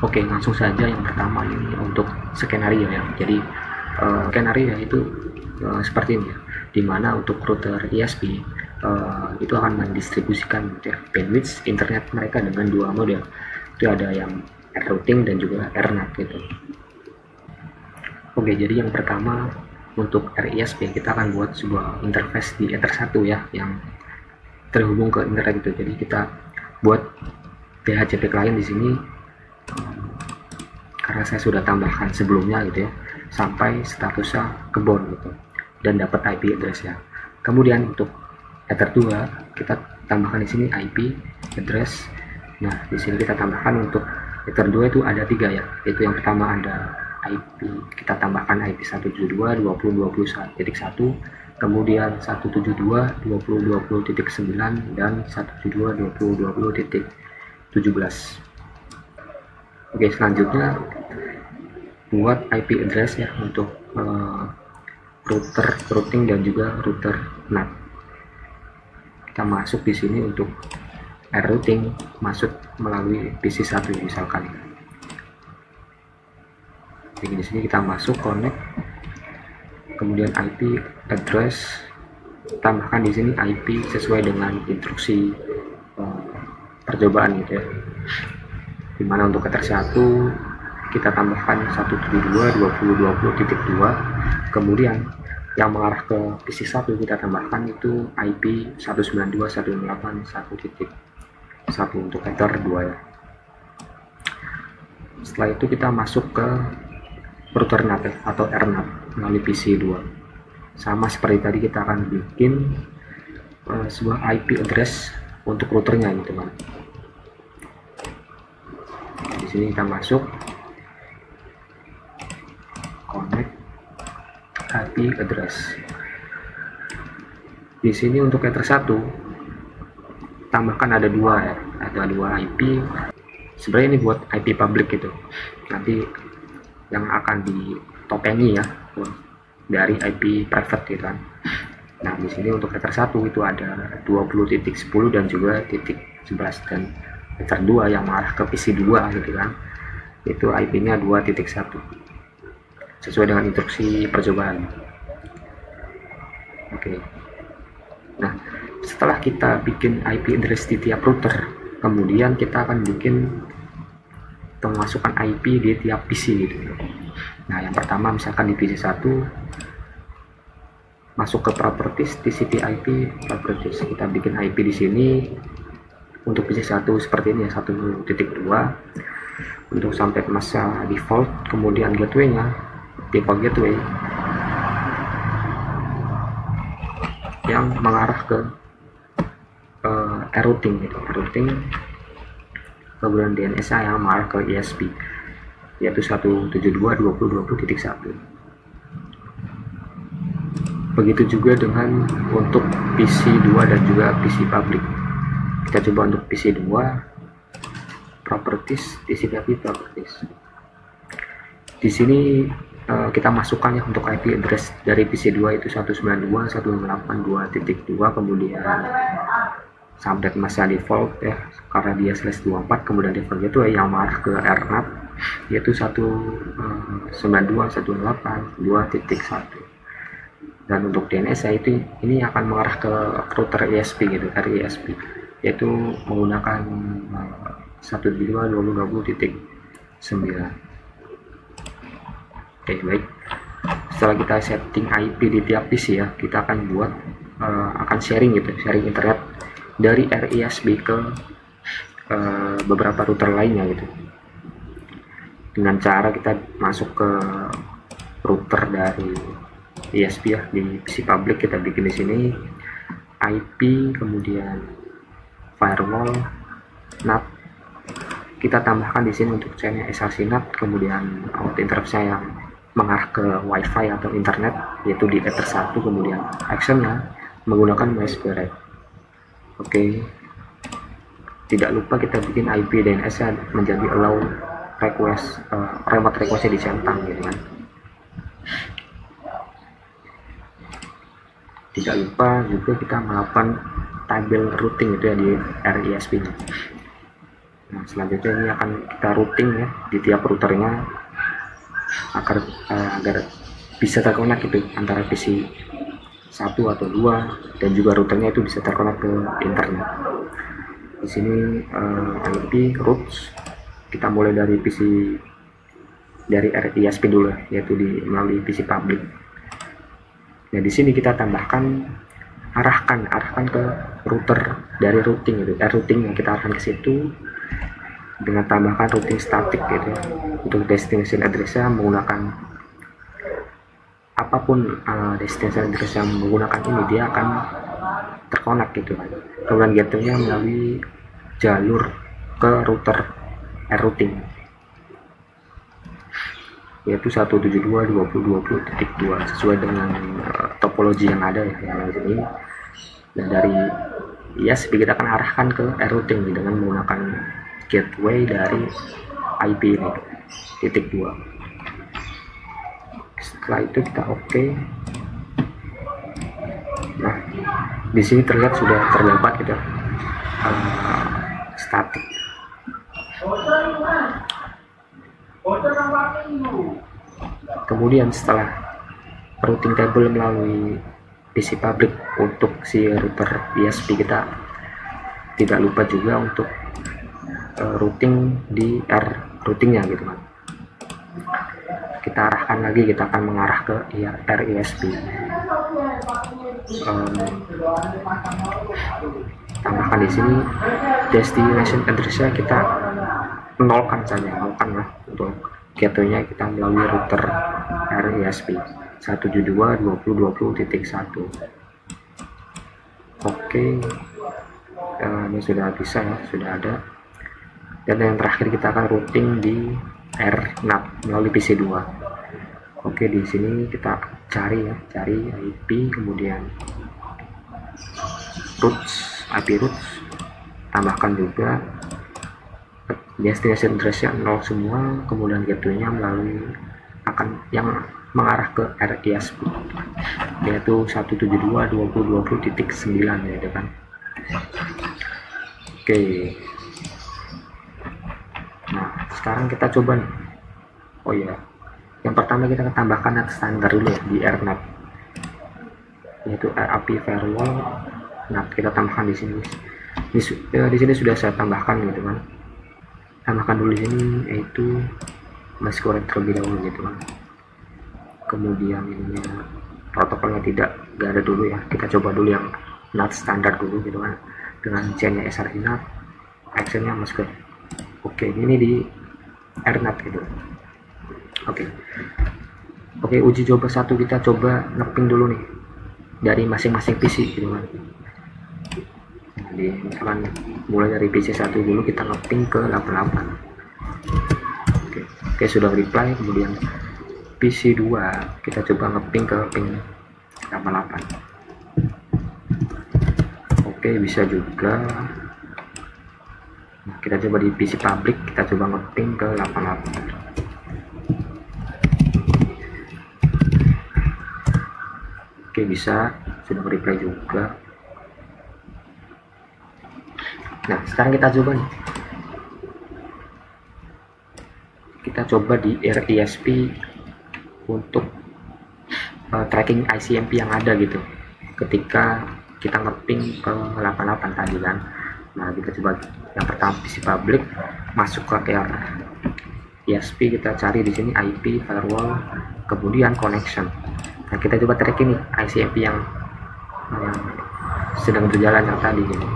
Oke, langsung saja yang pertama ini untuk skenario ya. Jadi skenario itu seperti ini ya, dimana untuk router ISP itu akan mendistribusikan ya, bandwidth internet mereka dengan dua model. Itu ada yang air routing dan juga AirNAT gitu. Oke, jadi yang pertama untuk RISP kita akan buat sebuah interface di Ether 1 ya, yang terhubung ke internet gitu. Jadi kita buat DHCP client di sini karena saya sudah tambahkan sebelumnya gitu ya, sampai statusnya kebon gitu dan dapat IP address ya. Kemudian untuk Ether 2 kita tambahkan di sini IP address. Nah, di sini kita tambahkan untuk Ether 2 itu ada 3 ya. Itu yang pertama ada IP, kita tambahkan IP 172.20.21.1, kemudian 172.20.20.9 dan 172.20.20.17. Oke, selanjutnya buat IP address ya untuk router routing dan juga router NAT. Kita masuk di sini untuk air routing, masuk melalui PC1 misalkan. Jadi di sini kita masuk connect, kemudian IP address, tambahkan di sini IP sesuai dengan instruksi percobaan gitu ya. Dimana untuk Ether 1 kita tambahkan 172.20.20.2, kemudian yang mengarah ke PC1 kita tambahkan itu IP 192.168.1.1 untuk Ether 2 ya. Setelah itu kita masuk ke router NAT atau AirNAT melalui PC2. Sama seperti tadi kita akan bikin sebuah IP address untuk routernya gitu kan. Di sini kita masuk connect IP address. Di sini untuk Ether 1 tambahkan ada dua ya, ada dua IP. Sebenarnya ini buat IP public gitu. Nanti yang akan ditopengi ya dari IP private gitu kan. Nah, di sini untuk Ether 1 itu ada 20.10 dan juga titik 11, dan Ether 2 yang mengarah ke PC2 gitu kan. Itu IP-nya 2.1 sesuai dengan instruksi percobaan. Oke. Nah, setelah kita bikin IP address di tiap router, kemudian kita akan bikin memasukkan IP di tiap PC gitu. Nah, yang pertama misalkan di PC1 masuk ke properties, TCP IP properties, kita bikin IP di sini untuk PC1 seperti ini ya, 1.2. Untuk sampai masa default, kemudian gateway-nya default gateway yang mengarah ke routing gitu, routing. Kemudian DNS yang mengarah ke ISP yaitu 172.20.20.1. Begitu juga dengan untuk PC2 dan juga PC public. Kita coba untuk PC2 properties, TCP IP properties. Di sini kita masukkan ya untuk IP address dari PC2 itu 192.168.2.2, kemudian subnet masa default ya karena dia /24, kemudian default gateway yang mengarah ke AirNAT yaitu 192.168.2.1, dan untuk DNS itu ini akan mengarah ke router ISP gitu, RISP, yaitu menggunakan 192.20.9. Oke, baik. Setelah kita setting IP di tiap PC ya, kita akan buat akan sharing gitu, sharing internet dari RISP ke beberapa router lainnya gitu. Dengan cara kita masuk ke router dari ISP ya, di PC public kita bikin di sini IP, kemudian firewall, NAT. Kita tambahkan di sini untuk channel SLC NAT, kemudian out interface-nya yang mengarah ke WiFi atau internet yaitu di Ether 1, kemudian actionnya menggunakan MySQL. Oke, tidak lupa kita bikin IP DNS nya menjadi allow request, remote requestnya dicentang gitu kan. Tidak lupa juga kita melakukan tabel routing itu ya di RISP nya. Nah, selanjutnya ini akan kita routing ya di tiap routernya agar bisa terkonek gitu antara PC 1 atau 2, dan juga routernya itu bisa terkonek ke internet. Di sini IP routes kita mulai dari RISP dulu, yaitu melalui PC public. Nah, di sini kita tambahkan arahkan ke router dari routing itu, routing yang kita arahkan ke situ dengan tambahkan routing static gitu. Untuk destination address-nya menggunakan apapun destination address yang menggunakan ini, dia akan terkonek gitu kan. Kemudian gateway-nya melalui jalur ke router routing, yaitu 172.20.20.2 sesuai dengan topologi yang ada ya yang di sini. Dan dari ISP kita akan arahkan ke routing dengan menggunakan gateway dari IP ini titik 2. Setelah itu kita oke. Nah, di sini terlihat sudah terdapat gitu statik. Kemudian setelah routing table melalui PC public untuk si router ISP kita, tidak lupa juga untuk routing di routingnya gitu kan. Kita arahkan lagi, kita akan mengarah ke RISP. Tambahkan di sini destination address-nya kita nolkan saja, nolkan lah. Untuk gateway-nya kita melalui router RISP 172.20.20.1. Oke, ini sudah bisa ya, sudah ada. Dan yang terakhir kita akan routing di RNAT melalui PC 2. Oke, di sini kita cari IP, kemudian IP routes, tambahkan juga destination address-nya 0 semua, kemudian gateway-nya melalui yang mengarah ke RISP, yaitu 172.20.20.9 ya kan. Oke. Nah, sekarang kita coba nih. Oh ya, yang pertama kita tambahkan NAT standar dulu ya di RNAT, yaitu API firewall NAT. Kita tambahkan di sini. Di sini sudah saya tambahkan gitu kan. Tambahkan dulu di sini, yaitu masih korek terlebih dahulu gitu kan. Kemudian ini protokolnya gak ada dulu ya. Kita coba dulu yang NAT standar dulu gitu kan, dengan chainnya SRI NAT, actionnya masuk ke. Oke, ini di RNAT gitu. Oke, uji coba satu, kita coba ngeping dulu nih dari masing-masing PC gitu kan. Jadi misalkan mulai dari PC 1 dulu, kita ngeping ke 88. Oke, sudah reply. Kemudian PC 2 kita coba ngeping ke ping 88. Oke, bisa juga. Nah, kita coba di PC public, kita coba ngeping ke 88. Oke, bisa, sudah reply juga. Nah, sekarang kita coba nih. Kita coba di RISP untuk tracking ICMP yang ada gitu ketika kita ngeping ke 88 tadi kan. Nah, kita coba yang pertama PC public, masuk ke RISP, kita cari di sini IP firewall, kemudian connection. Nah, kita coba track ini ICMP yang sedang berjalan yang tadi gitu.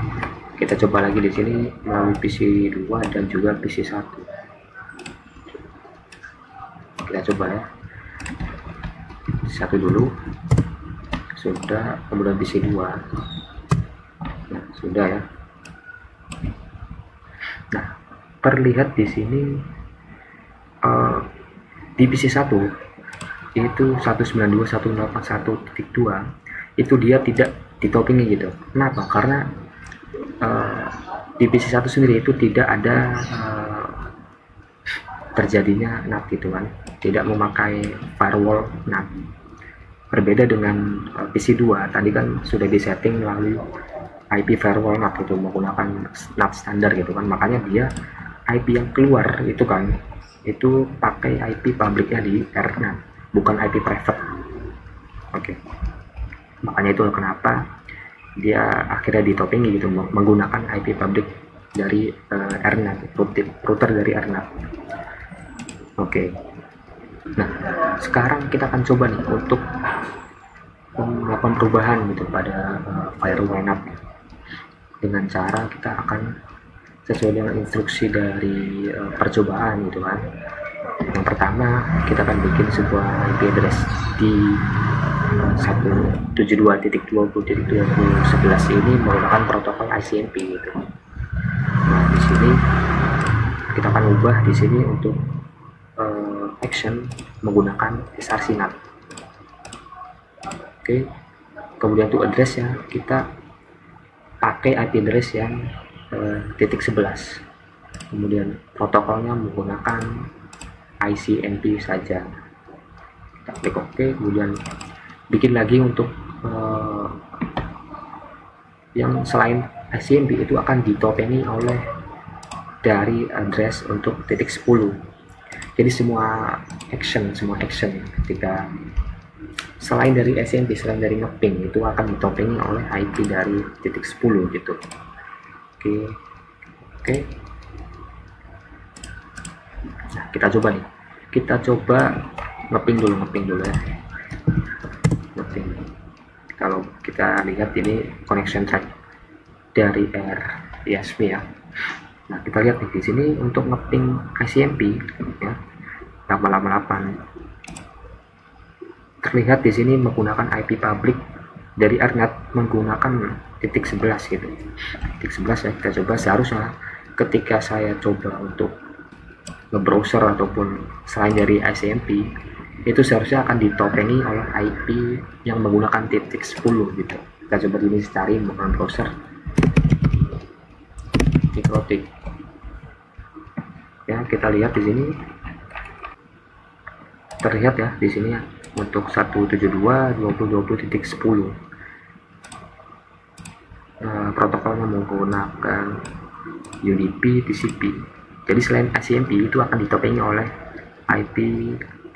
Kita coba lagi di sini melalui PC 2 dan juga PC 1. Kita coba ya. Satu dulu. Sudah, kemudian PC 2. Nah, sudah ya. Nah, terlihat di sini di PC 1 itu 192.168.1.2 itu dia tidak ditopingi gitu. Kenapa? Karena di PC 1 sendiri itu tidak ada terjadinya NAT gitu kan, tidak memakai firewall NAT. Berbeda dengan PC 2 tadi kan sudah disetting melalui IP firewall NAT gitu, menggunakan NAT standar gitu kan, makanya dia IP yang keluar itu kan, itu pakai IP publiknya di Ethernet, bukan IP private. Oke. Makanya itu kenapa dia akhirnya ditopengi gitu, menggunakan IP publik dari Ethernet, router dari Ethernet. Oke. Nah, sekarang kita akan coba nih untuk melakukan perubahan gitu pada firewall NAT dengan cara kita akan sesuai dengan instruksi dari percobaan gitu kan. Yang pertama, kita akan bikin sebuah IP address di 172.20.2011 ini menggunakan protokol ICMP gitu. Nah, di sini kita akan ubah di sini untuk action menggunakan SRC NAT. Oke. Kemudian untuk address ya, kita pakai IP address yang .11. Kemudian protokolnya menggunakan ICMP saja. Kita klik OK, kemudian bikin lagi untuk yang selain ICMP itu akan ditopengi oleh dari address untuk .10. Jadi semua action ketika selain dari ICMP, selain dari ngeping, itu akan ditopengi oleh IP dari .10 gitu. Oke. Nah, kita coba nih. Kita coba ngeping dulu ya. Ngeping. Kalau kita lihat ini connection track dari RISP ya. Nah, kita lihat nih di sini untuk ngeping ICMP ya, 888 terlihat di sini menggunakan IP publik dari Ethernet menggunakan .11 gitu. .11 ya, kita coba. Seharusnya ketika saya coba untuk nge-browser ataupun selain dari ICMP, itu seharusnya akan ditopengi oleh IP yang menggunakan .10 gitu. Kita coba ini cari menggunakan browser Mikrotik ya. Kita lihat di sini terlihat ya di sini ya, untuk 172.20.20.10 protokolnya menggunakan UDP TCP. Jadi selain ICMP itu akan ditopengi oleh IP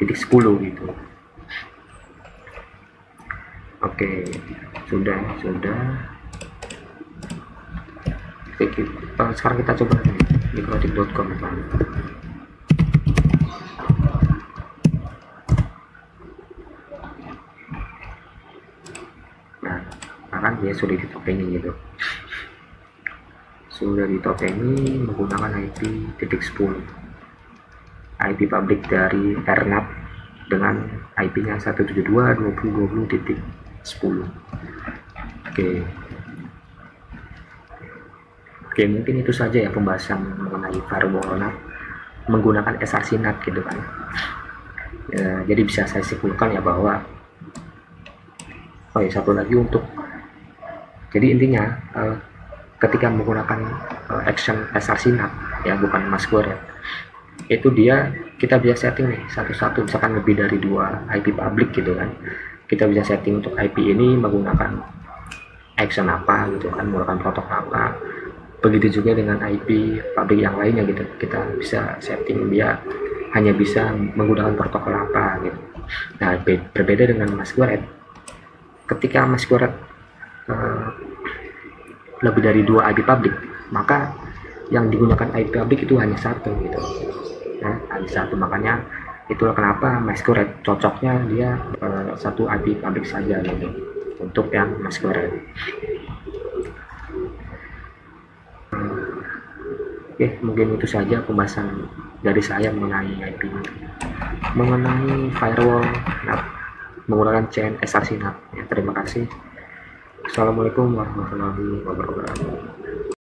.10 gitu. Oke, sudah. Oke, sekarang kita coba mikrotik.com. Nah, kan dia sudah ditopengi gitu. Sudah ditopengi menggunakan IP .10. IP publik dari Ethernet dengan IP-nya 172.20.20.10. Oke, mungkin itu saja ya pembahasan mengenai firewall NAT menggunakan SRC NAT gitu kan. Ya, jadi bisa saya simpulkan ya bahwa satu lagi untuk, jadi intinya ketika menggunakan action SRC NAT ya, bukan masquerade, itu kita bisa setting nih satu-satu, misalkan lebih dari 2 IP publik gitu kan. Kita bisa setting untuk IP ini menggunakan action apa gitu kan, menggunakan protokol apa. Begitu juga dengan IP publik yang lainnya gitu, kita bisa setting dia hanya bisa menggunakan protokol apa gitu. Nah, berbeda dengan masquerade. Ketika masquerade lebih dari 2 IP publik, maka yang digunakan IP publik itu hanya satu gitu. Nah, hanya satu, makanya itulah kenapa masquerade cocoknya dia satu IP publik saja gitu untuk yang masquerade. Oke, mungkin itu saja pembahasan dari saya mengenai IP, mengenai firewall NAT menggunakan chain SRC NAT ya. Terima kasih. Assalamualaikum warahmatullahi wabarakatuh.